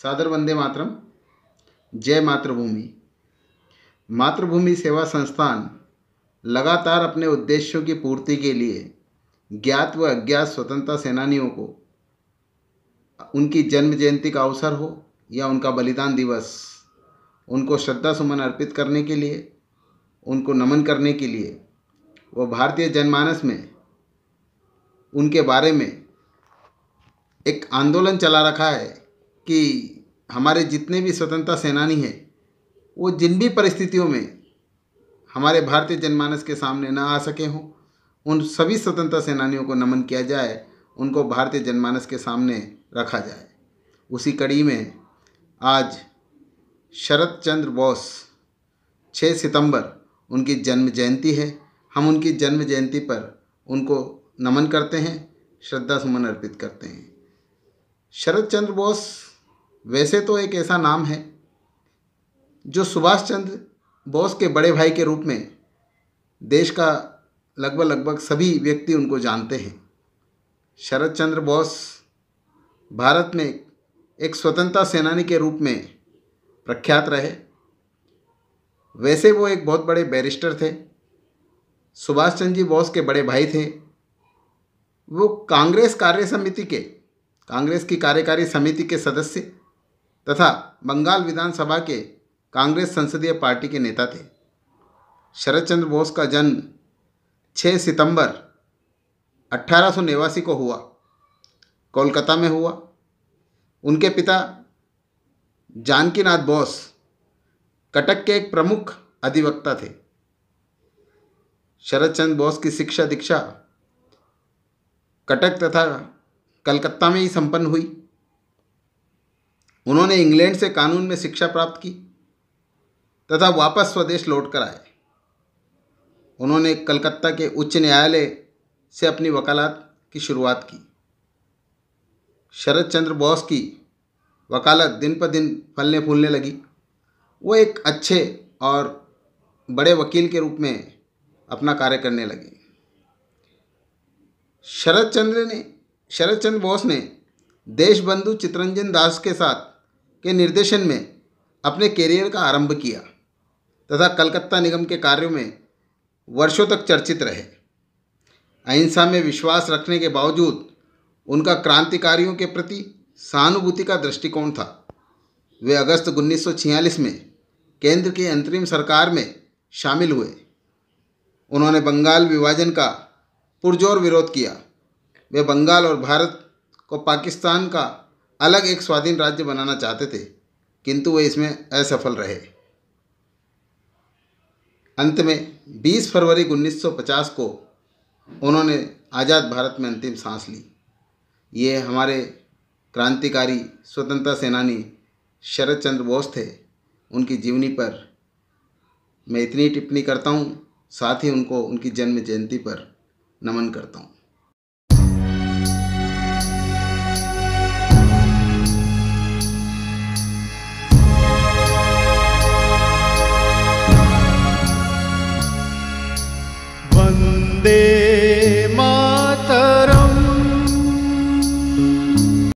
सादर वंदे मातरम। जय मातृभूमि। मातृभूमि सेवा संस्थान लगातार अपने उद्देश्यों की पूर्ति के लिए ज्ञात व अज्ञात स्वतंत्रता सेनानियों को उनकी जन्म जयंती का अवसर हो या उनका बलिदान दिवस, उनको श्रद्धा सुमन अर्पित करने के लिए, उनको नमन करने के लिए वो भारतीय जनमानस में उनके बारे में एक आंदोलन चला रखा है कि हमारे जितने भी स्वतंत्रता सेनानी हैं वो जिन भी परिस्थितियों में हमारे भारतीय जनमानस के सामने न आ सके हों, उन सभी स्वतंत्रता सेनानियों को नमन किया जाए, उनको भारतीय जनमानस के सामने रखा जाए। उसी कड़ी में आज शरत चंद्र बोस 6 सितंबर उनकी जन्म जयंती है। हम उनकी जन्म जयंती पर उनको नमन करते हैं, श्रद्धा सुमन अर्पित करते हैं। शरत चंद्र बोस वैसे तो एक ऐसा नाम है जो सुभाष चंद्र बोस के बड़े भाई के रूप में देश का लगभग सभी व्यक्ति उनको जानते हैं। शरत चंद्र बोस भारत में एक स्वतंत्रता सेनानी के रूप में प्रख्यात रहे। वैसे वो एक बहुत बड़े बैरिस्टर थे, सुभाष चंद्र जी बोस के बड़े भाई थे। वो कांग्रेस की कार्यकारी समिति के सदस्य तथा बंगाल विधानसभा के कांग्रेस संसदीय पार्टी के नेता थे। शरत चंद्र बोस का जन्म 6 सितंबर 1889 को हुआ, कोलकाता में हुआ। उनके पिता जानकीनाथ बोस कटक के एक प्रमुख अधिवक्ता थे। शरत चंद्र बोस की शिक्षा दीक्षा कटक तथा कलकत्ता में ही संपन्न हुई। उन्होंने इंग्लैंड से कानून में शिक्षा प्राप्त की तथा वापस स्वदेश लौटकर आए। उन्होंने कलकत्ता के उच्च न्यायालय से अपनी वकालत की शुरुआत की। शरत चंद्र बोस की वकालत दिन पर दिन फलने फूलने लगी। वो एक अच्छे और बड़े वकील के रूप में अपना कार्य करने लगे। शरत चंद्र बोस ने देशबंधु चित्तरंजन दास के साथ के निर्देशन में अपने कैरियर का आरंभ किया तथा कलकत्ता निगम के कार्यों में वर्षों तक चर्चित रहे। अहिंसा में विश्वास रखने के बावजूद उनका क्रांतिकारियों के प्रति सहानुभूति का दृष्टिकोण था। वे अगस्त 1946 में केंद्र की अंतरिम सरकार में शामिल हुए। उन्होंने बंगाल विभाजन का पुरजोर विरोध किया। वे बंगाल और भारत को पाकिस्तान का अलग एक स्वाधीन राज्य बनाना चाहते थे, किंतु वे इसमें असफल रहे। अंत में 20 फरवरी 1950 को उन्होंने आज़ाद भारत में अंतिम सांस ली। ये हमारे क्रांतिकारी स्वतंत्रता सेनानी शरत चंद्र बोस थे। उनकी जीवनी पर मैं इतनी टिप्पणी करता हूँ, साथ ही उनको उनकी जन्म जयंती पर नमन करता हूँ। वंदे